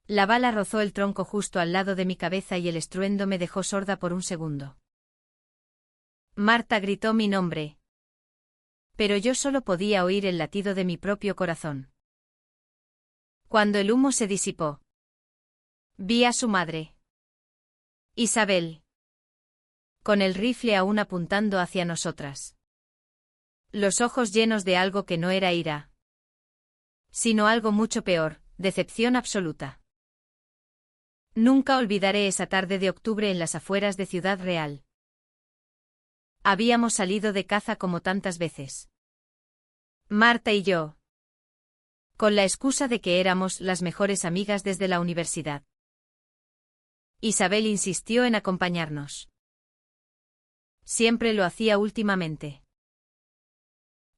La bala rozó el tronco justo al lado de mi cabeza y el estruendo me dejó sorda por un segundo. Marta gritó mi nombre. Pero yo solo podía oír el latido de mi propio corazón. Cuando el humo se disipó, vi a su madre, Isabel, con el rifle aún apuntando hacia nosotras. Los ojos llenos de algo que no era ira, sino algo mucho peor, decepción absoluta. Nunca olvidaré esa tarde de octubre en las afueras de Ciudad Real. Habíamos salido de caza como tantas veces. Marta y yo. Con la excusa de que éramos las mejores amigas desde la universidad. Isabel insistió en acompañarnos. Siempre lo hacía últimamente.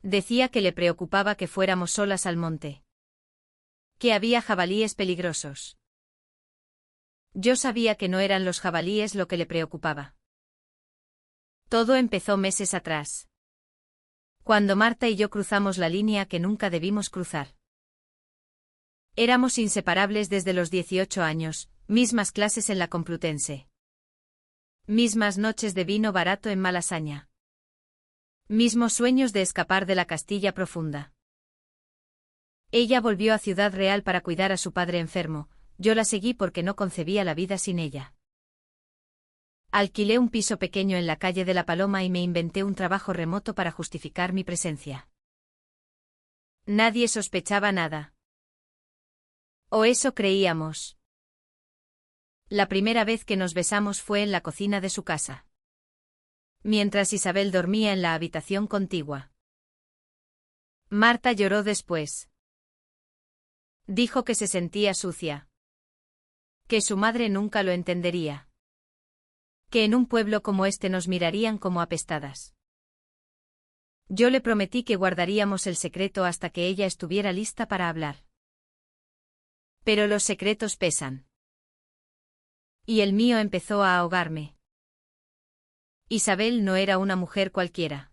Decía que le preocupaba que fuéramos solas al monte. Que había jabalíes peligrosos. Yo sabía que no eran los jabalíes lo que le preocupaba. Todo empezó meses atrás. Cuando Marta y yo cruzamos la línea que nunca debimos cruzar. Éramos inseparables desde los 18 años, mismas clases en la Complutense. Mismas noches de vino barato en Malasaña. Mismos sueños de escapar de la Castilla profunda. Ella volvió a Ciudad Real para cuidar a su padre enfermo, yo la seguí porque no concebía la vida sin ella. Alquilé un piso pequeño en la calle de la Paloma y me inventé un trabajo remoto para justificar mi presencia. Nadie sospechaba nada. O eso creíamos. La primera vez que nos besamos fue en la cocina de su casa. Mientras Isabel dormía en la habitación contigua. Marta lloró después. Dijo que se sentía sucia. Que su madre nunca lo entendería. Que en un pueblo como este nos mirarían como apestadas. Yo le prometí que guardaríamos el secreto hasta que ella estuviera lista para hablar. Pero los secretos pesan. Y el mío empezó a ahogarme. Isabel no era una mujer cualquiera.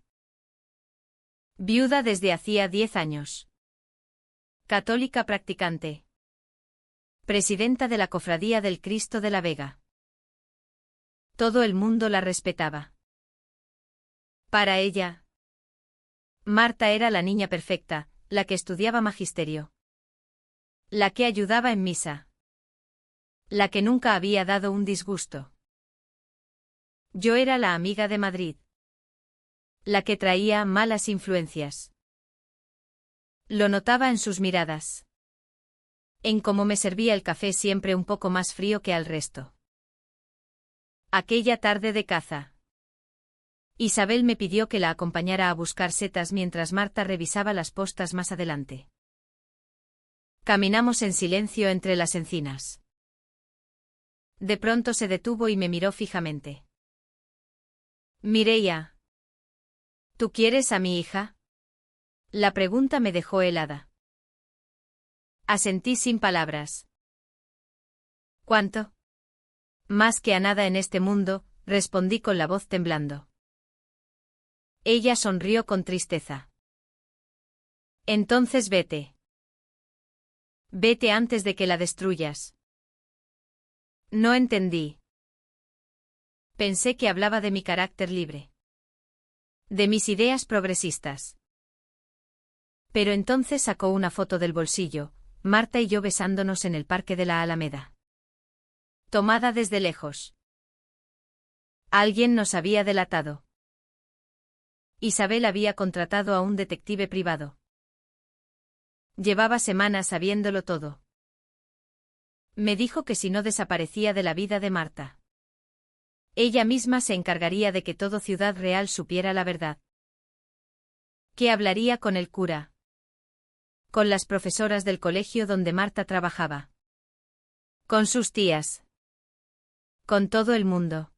Viuda desde hacía 10 años. Católica practicante. Presidenta de la Cofradía del Cristo de la Vega. Todo el mundo la respetaba. Para ella, Marta era la niña perfecta, la que estudiaba magisterio. La que ayudaba en misa. La que nunca había dado un disgusto. Yo era la amiga de Madrid. La que traía malas influencias. Lo notaba en sus miradas. En cómo me servía el café siempre un poco más frío que al resto. Aquella tarde de caza. Isabel me pidió que la acompañara a buscar setas mientras Marta revisaba las postas más adelante. Caminamos en silencio entre las encinas. De pronto se detuvo y me miró fijamente. Mireia. ¿Tú quieres a mi hija? La pregunta me dejó helada. Asentí sin palabras. ¿Cuánto? Más que a nada en este mundo, respondí con la voz temblando. Ella sonrió con tristeza. Entonces vete. Vete antes de que la destruyas. No entendí. Pensé que hablaba de mi carácter libre. De mis ideas progresistas. Pero entonces sacó una foto del bolsillo, Marta y yo besándonos en el parque de la Alameda. Tomada desde lejos. Alguien nos había delatado. Isabel había contratado a un detective privado. Llevaba semanas sabiéndolo todo. Me dijo que si no desaparecía de la vida de Marta, ella misma se encargaría de que todo Ciudad Real supiera la verdad. Que hablaría con el cura. Con las profesoras del colegio donde Marta trabajaba. Con sus tías. Con todo el mundo.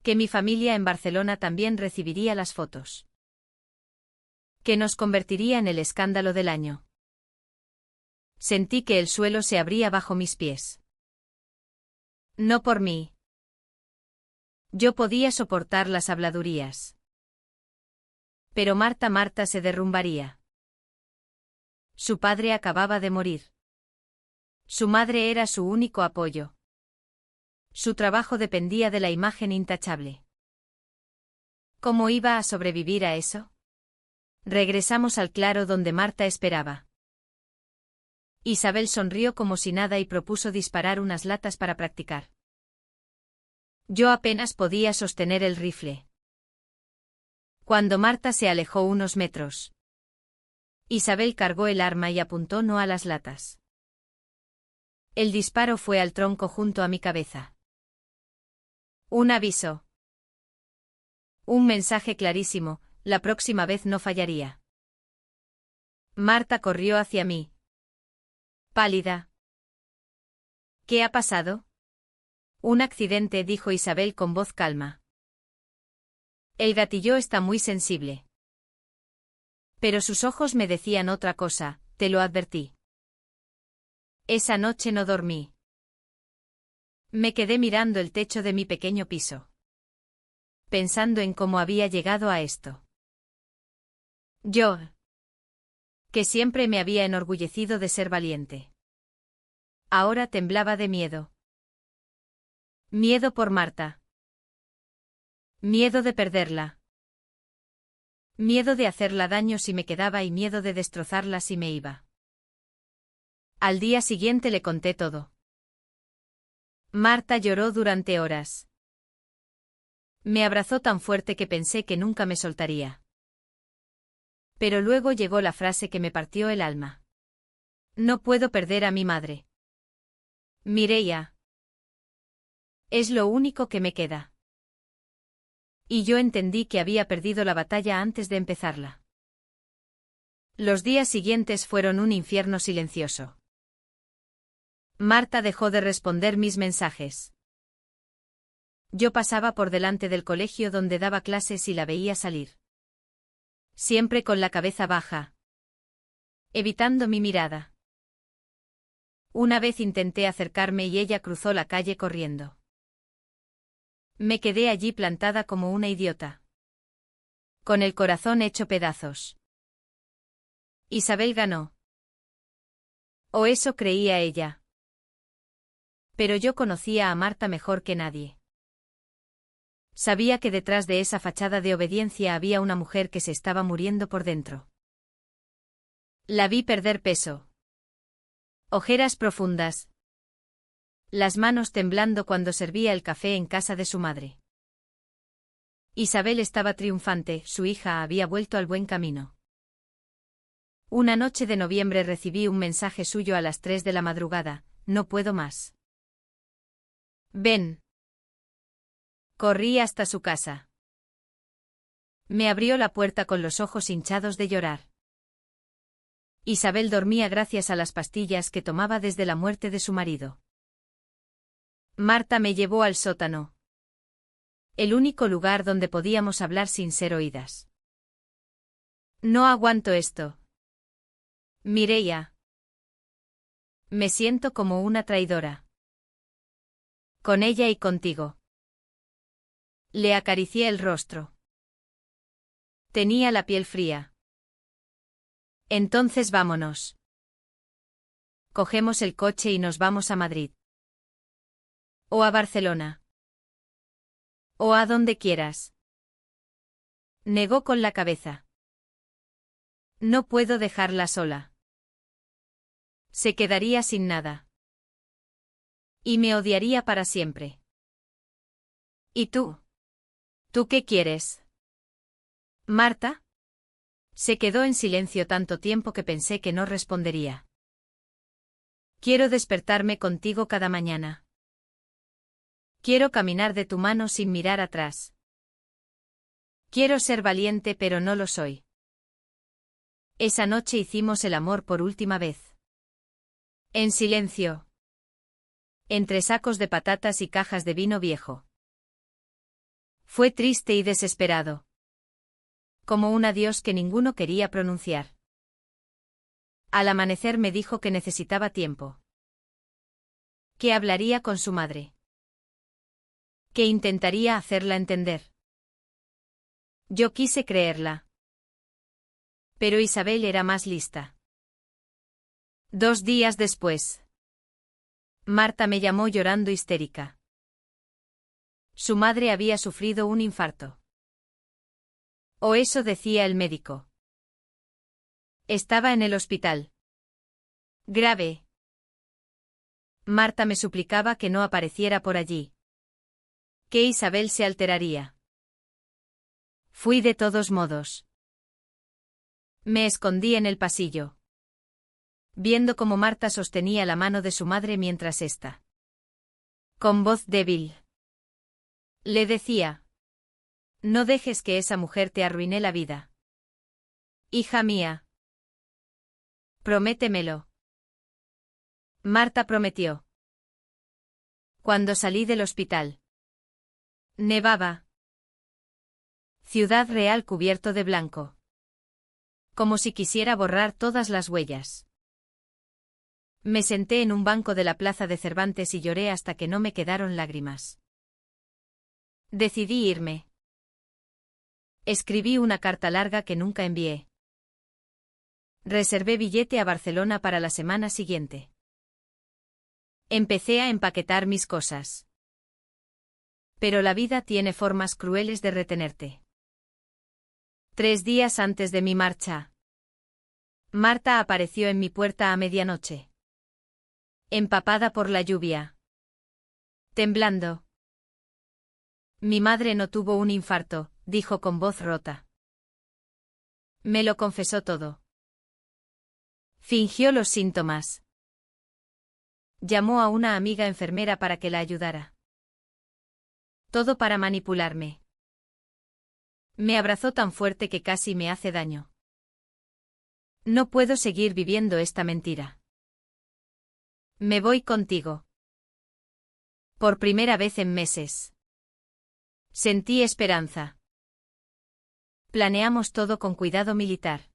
Que mi familia en Barcelona también recibiría las fotos. Que nos convertiría en el escándalo del año. Sentí que el suelo se abría bajo mis pies. No por mí. Yo podía soportar las habladurías. Pero Marta se derrumbaría. Su padre acababa de morir. Su madre era su único apoyo. Su trabajo dependía de la imagen intachable. ¿Cómo iba a sobrevivir a eso? Regresamos al claro donde Marta esperaba. Isabel sonrió como si nada y propuso disparar unas latas para practicar. Yo apenas podía sostener el rifle. Cuando Marta se alejó unos metros, Isabel cargó el arma y apuntó no a las latas. El disparo fue al tronco junto a mi cabeza. Un aviso. Un mensaje clarísimo, la próxima vez no fallaría. Marta corrió hacia mí. Pálida. ¿Qué ha pasado? Un accidente, dijo Isabel con voz calma. El gatillo está muy sensible. Pero sus ojos me decían otra cosa, te lo advertí. Esa noche no dormí. Me quedé mirando el techo de mi pequeño piso, pensando en cómo había llegado a esto. Yo, que siempre me había enorgullecido de ser valiente, ahora temblaba de miedo. Miedo por Marta. Miedo de perderla. Miedo de hacerla daño si me quedaba y miedo de destrozarla si me iba. Al día siguiente le conté todo. Marta lloró durante horas. Me abrazó tan fuerte que pensé que nunca me soltaría. Pero luego llegó la frase que me partió el alma. No puedo perder a mi madre. Mireia. Es lo único que me queda. Y yo entendí que había perdido la batalla antes de empezarla. Los días siguientes fueron un infierno silencioso. Marta dejó de responder mis mensajes. Yo pasaba por delante del colegio donde daba clases y la veía salir. Siempre con la cabeza baja, evitando mi mirada. Una vez intenté acercarme y ella cruzó la calle corriendo. Me quedé allí plantada como una idiota, con el corazón hecho pedazos. Isabel ganó. O eso creía ella. Pero yo conocía a Marta mejor que nadie. Sabía que detrás de esa fachada de obediencia había una mujer que se estaba muriendo por dentro. La vi perder peso. Ojeras profundas. Las manos temblando cuando servía el café en casa de su madre. Isabel estaba triunfante, su hija había vuelto al buen camino. Una noche de noviembre recibí un mensaje suyo a las 3 de la madrugada, no puedo más. Ven. Corrí hasta su casa. Me abrió la puerta con los ojos hinchados de llorar. Isabel dormía gracias a las pastillas que tomaba desde la muerte de su marido. Marta me llevó al sótano. El único lugar donde podíamos hablar sin ser oídas. No aguanto esto. Mireia. Me siento como una traidora. Con ella y contigo. Le acaricié el rostro. Tenía la piel fría. Entonces vámonos. Cogemos el coche y nos vamos a Madrid. O a Barcelona. O a donde quieras. Negó con la cabeza. No puedo dejarla sola. Se quedaría sin nada. Y me odiaría para siempre. ¿Y tú? ¿Tú qué quieres? Marta. Se quedó en silencio tanto tiempo que pensé que no respondería. Quiero despertarme contigo cada mañana. Quiero caminar de tu mano sin mirar atrás. Quiero ser valiente pero no lo soy. Esa noche hicimos el amor por última vez. En silencio. Entre sacos de patatas y cajas de vino viejo. Fue triste y desesperado. Como un adiós que ninguno quería pronunciar. Al amanecer me dijo que necesitaba tiempo. Que hablaría con su madre. Que intentaría hacerla entender. Yo quise creerla. Pero Isabel era más lista. 2 días después. Marta me llamó llorando histérica. Su madre había sufrido un infarto. O eso decía el médico. Estaba en el hospital. Grave. Marta me suplicaba que no apareciera por allí. Que Isabel se alteraría. Fui de todos modos. Me escondí en el pasillo, viendo cómo Marta sostenía la mano de su madre mientras ésta, con voz débil, le decía: no dejes que esa mujer te arruine la vida. Hija mía. Prométemelo. Marta prometió. Cuando salí del hospital. Nevaba. Ciudad Real cubierto de blanco. Como si quisiera borrar todas las huellas. Me senté en un banco de la plaza de Cervantes y lloré hasta que no me quedaron lágrimas. Decidí irme. Escribí una carta larga que nunca envié. Reservé billete a Barcelona para la semana siguiente. Empecé a empaquetar mis cosas. Pero la vida tiene formas crueles de retenerte. 3 días antes de mi marcha, Marta apareció en mi puerta a medianoche. Empapada por la lluvia. Temblando. Mi madre no tuvo un infarto, dijo con voz rota. Me lo confesó todo. Fingió los síntomas. Llamó a una amiga enfermera para que la ayudara. Todo para manipularme. Me abrazó tan fuerte que casi me hace daño. No puedo seguir viviendo esta mentira. Me voy contigo. Por primera vez en meses. Sentí esperanza. Planeamos todo con cuidado militar.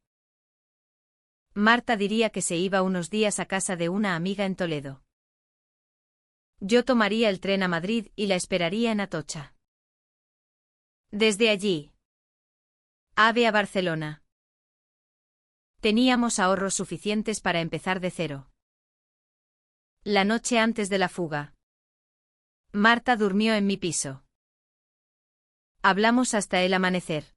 Marta diría que se iba unos días a casa de una amiga en Toledo. Yo tomaría el tren a Madrid y la esperaría en Atocha. Desde allí, AVE a Barcelona. Teníamos ahorros suficientes para empezar de cero. La noche antes de la fuga, Marta durmió en mi piso. Hablamos hasta el amanecer.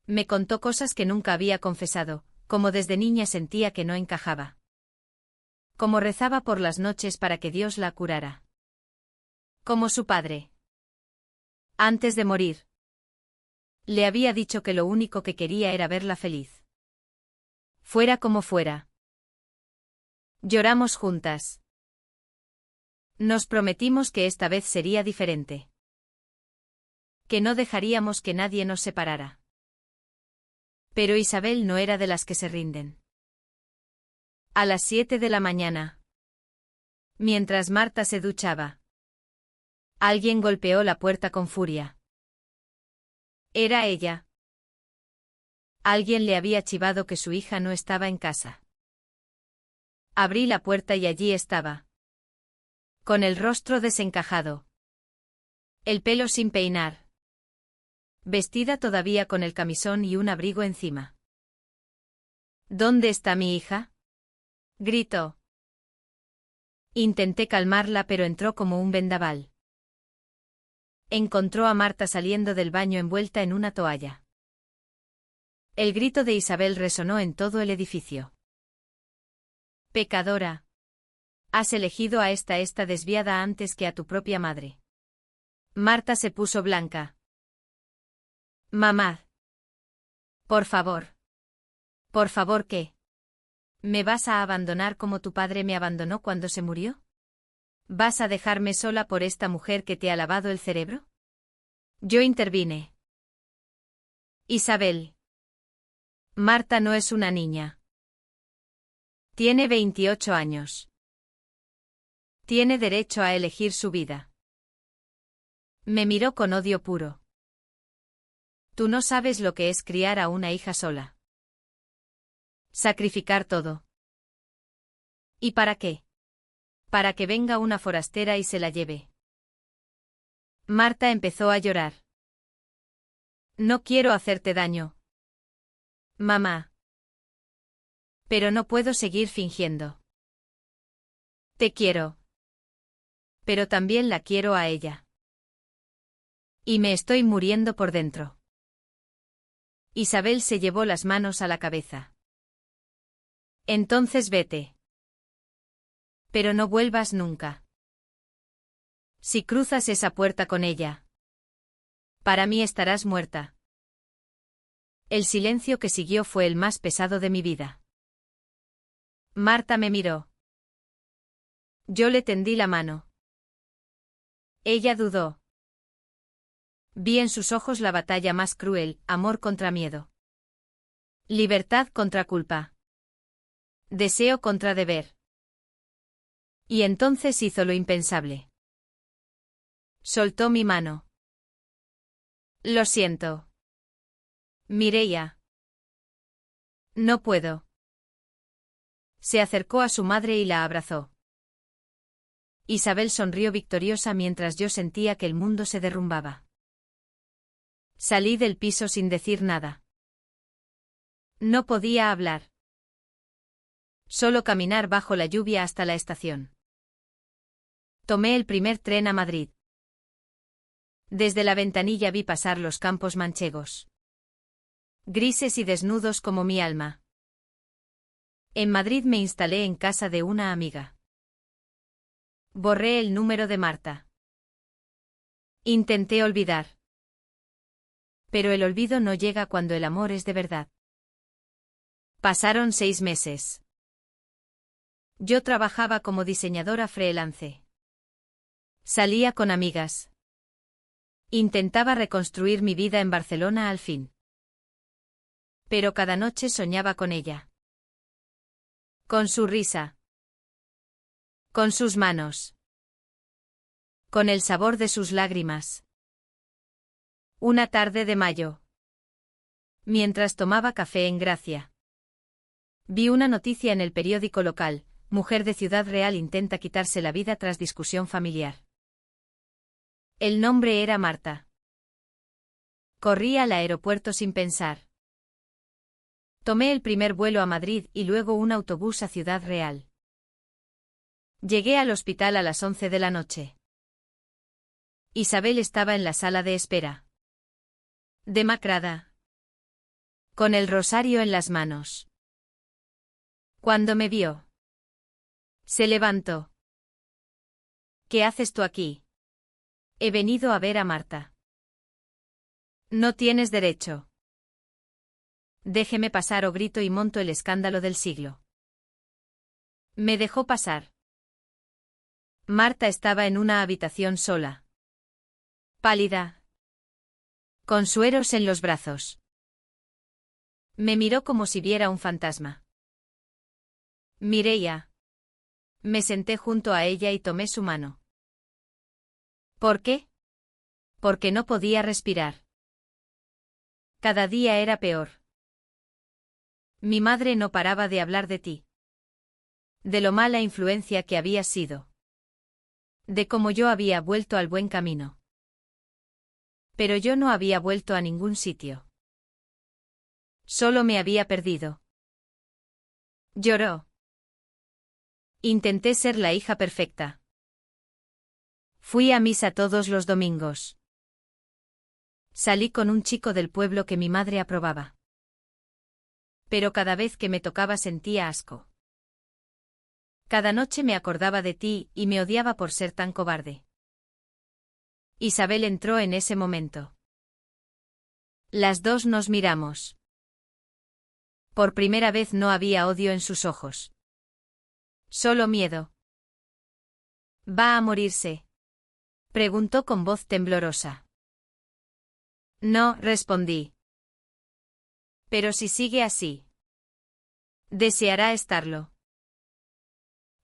Me contó cosas que nunca había confesado, como desde niña sentía que no encajaba. Como rezaba por las noches para que Dios la curara. Como su padre. Antes de morir, le había dicho que lo único que quería era verla feliz. Fuera como fuera. Lloramos juntas. Nos prometimos que esta vez sería diferente. Que no dejaríamos que nadie nos separara. Pero Isabel no era de las que se rinden. A las 7 de la mañana. Mientras Marta se duchaba. Alguien golpeó la puerta con furia. Era ella. Alguien le había chivado que su hija no estaba en casa. Abrí la puerta y allí estaba. Con el rostro desencajado. El pelo sin peinar. Vestida todavía con el camisón y un abrigo encima. ¿Dónde está mi hija?, gritó. Intenté calmarla pero entró como un vendaval. Encontró a Marta saliendo del baño envuelta en una toalla. El grito de Isabel resonó en todo el edificio. Pecadora. Has elegido a esta desviada antes que a tu propia madre. Marta se puso blanca. Mamá. Por favor. Por favor, ¿qué? ¿Me vas a abandonar como tu padre me abandonó cuando se murió? ¿Vas a dejarme sola por esta mujer que te ha lavado el cerebro? Yo intervine. Isabel. Marta no es una niña. Tiene 28 años. Tiene derecho a elegir su vida. Me miró con odio puro. Tú no sabes lo que es criar a una hija sola. Sacrificar todo. ¿Y para qué? Para que venga una forastera y se la lleve. Marta empezó a llorar. No quiero hacerte daño. Mamá. Pero no puedo seguir fingiendo. Te quiero. Pero también la quiero a ella. Y me estoy muriendo por dentro. Isabel se llevó las manos a la cabeza. Entonces vete. Pero no vuelvas nunca. Si cruzas esa puerta con ella, para mí estarás muerta. El silencio que siguió fue el más pesado de mi vida. Marta me miró. Yo le tendí la mano. Ella dudó. Vi en sus ojos la batalla más cruel, amor contra miedo. Libertad contra culpa. Deseo contra deber. Y entonces hizo lo impensable. Soltó mi mano. Lo siento. Mireia. No puedo. Se acercó a su madre y la abrazó. Isabel sonrió victoriosa mientras yo sentía que el mundo se derrumbaba. Salí del piso sin decir nada. No podía hablar. Solo caminar bajo la lluvia hasta la estación. Tomé el primer tren a Madrid. Desde la ventanilla vi pasar los campos manchegos. Grises y desnudos como mi alma. En Madrid me instalé en casa de una amiga. Borré el número de Marta. Intenté olvidar. Pero el olvido no llega cuando el amor es de verdad. Pasaron 6 meses. Yo trabajaba como diseñadora freelance. Salía con amigas. Intentaba reconstruir mi vida en Barcelona al fin. Pero cada noche soñaba con ella. Con su risa. Con sus manos. Con el sabor de sus lágrimas. Una tarde de mayo. Mientras tomaba café en Gracia. Vi una noticia en el periódico local: mujer de Ciudad Real intenta quitarse la vida tras discusión familiar. El nombre era Marta. Corrí al aeropuerto sin pensar. Tomé el primer vuelo a Madrid y luego un autobús a Ciudad Real. Llegué al hospital a las 11 de la noche. Isabel estaba en la sala de espera. Demacrada. Con el rosario en las manos. Cuando me vio, se levantó. ¿Qué haces tú aquí? He venido a ver a Marta. No tienes derecho. Déjeme pasar o grito y monto el escándalo del siglo. Me dejó pasar. Marta estaba en una habitación sola. Pálida. Con sueros en los brazos. Me miró como si viera un fantasma. Mireia. Me senté junto a ella y tomé su mano. ¿Por qué? Porque no podía respirar. Cada día era peor. Mi madre no paraba de hablar de ti. De lo mala influencia que habías sido. De cómo yo había vuelto al buen camino. Pero yo no había vuelto a ningún sitio. Solo me había perdido. Lloró. Intenté ser la hija perfecta. Fui a misa todos los domingos. Salí con un chico del pueblo que mi madre aprobaba. Pero cada vez que me tocaba sentía asco. Cada noche me acordaba de ti y me odiaba por ser tan cobarde. Isabel entró en ese momento. Las dos nos miramos. Por primera vez no había odio en sus ojos. Solo miedo. ¿Va a morirse?, preguntó con voz temblorosa. No, respondí. Pero si sigue así, deseará estarlo.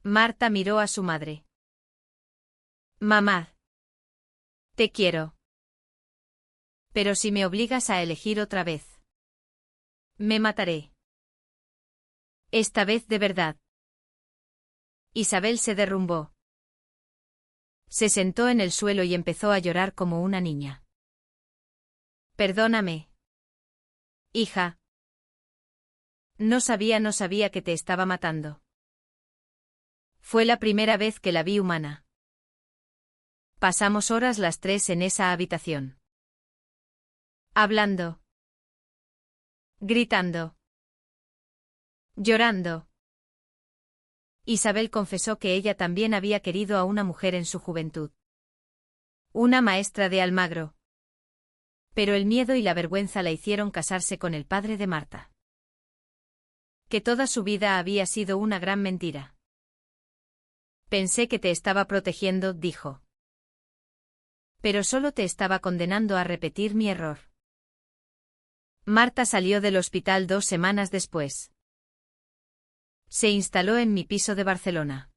Marta miró a su madre. Mamá. Te quiero. Pero si me obligas a elegir otra vez, me mataré. Esta vez de verdad. Isabel se derrumbó. Se sentó en el suelo y empezó a llorar como una niña. Perdóname. Hija. No sabía que te estaba matando. Fue la primera vez que la vi humana. Pasamos horas las tres en esa habitación. Hablando. Gritando. Llorando. Isabel confesó que ella también había querido a una mujer en su juventud. Una maestra de Almagro. Pero el miedo y la vergüenza la hicieron casarse con el padre de Marta. Que toda su vida había sido una gran mentira. Pensé que te estaba protegiendo, dijo. Pero solo te estaba condenando a repetir mi error. Marta salió del hospital 2 semanas después. Se instaló en mi piso de Barcelona.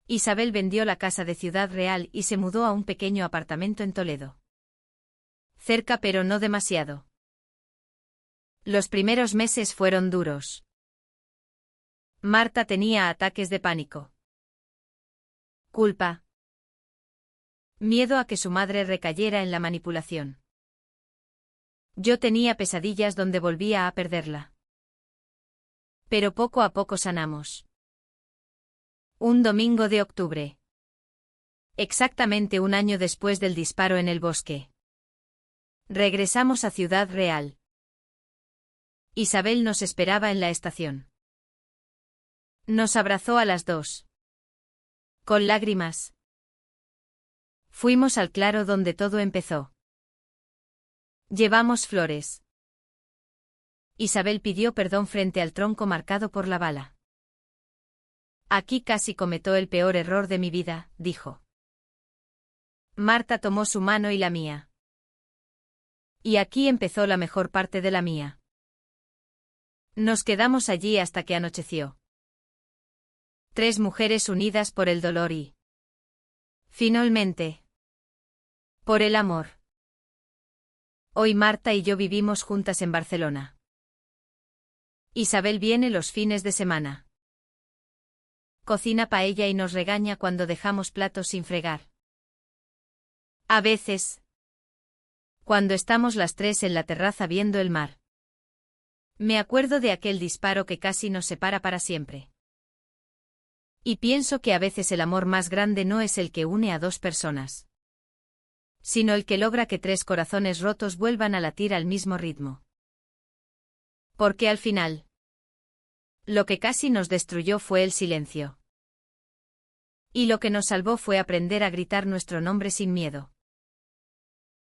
Isabel vendió la casa de Ciudad Real y se mudó a un pequeño apartamento en Toledo. Cerca pero no demasiado. Los primeros meses fueron duros. Marta tenía ataques de pánico. Culpa. Miedo a que su madre recayera en la manipulación. Yo tenía pesadillas donde volvía a perderla. Pero poco a poco sanamos. Un domingo de octubre. Exactamente un año después del disparo en el bosque. Regresamos a Ciudad Real. Isabel nos esperaba en la estación. Nos abrazó a las dos. Con lágrimas. Fuimos al claro donde todo empezó. Llevamos flores. Isabel pidió perdón frente al tronco marcado por la bala. Aquí casi cometó el peor error de mi vida, dijo. Marta tomó su mano y la mía. Y aquí empezó la mejor parte de la mía. Nos quedamos allí hasta que anocheció. 3 mujeres unidas por el dolor y, finalmente, por el amor. Hoy Marta y yo vivimos juntas en Barcelona. Isabel viene los fines de semana. Cocina paella y nos regaña cuando dejamos platos sin fregar. A veces, cuando estamos las 3 en la terraza viendo el mar. Me acuerdo de aquel disparo que casi nos separa para siempre. Y pienso que a veces el amor más grande no es el que une a 2 personas, sino el que logra que 3 corazones rotos vuelvan a latir al mismo ritmo. Porque al final, lo que casi nos destruyó fue el silencio. Y lo que nos salvó fue aprender a gritar nuestro nombre sin miedo.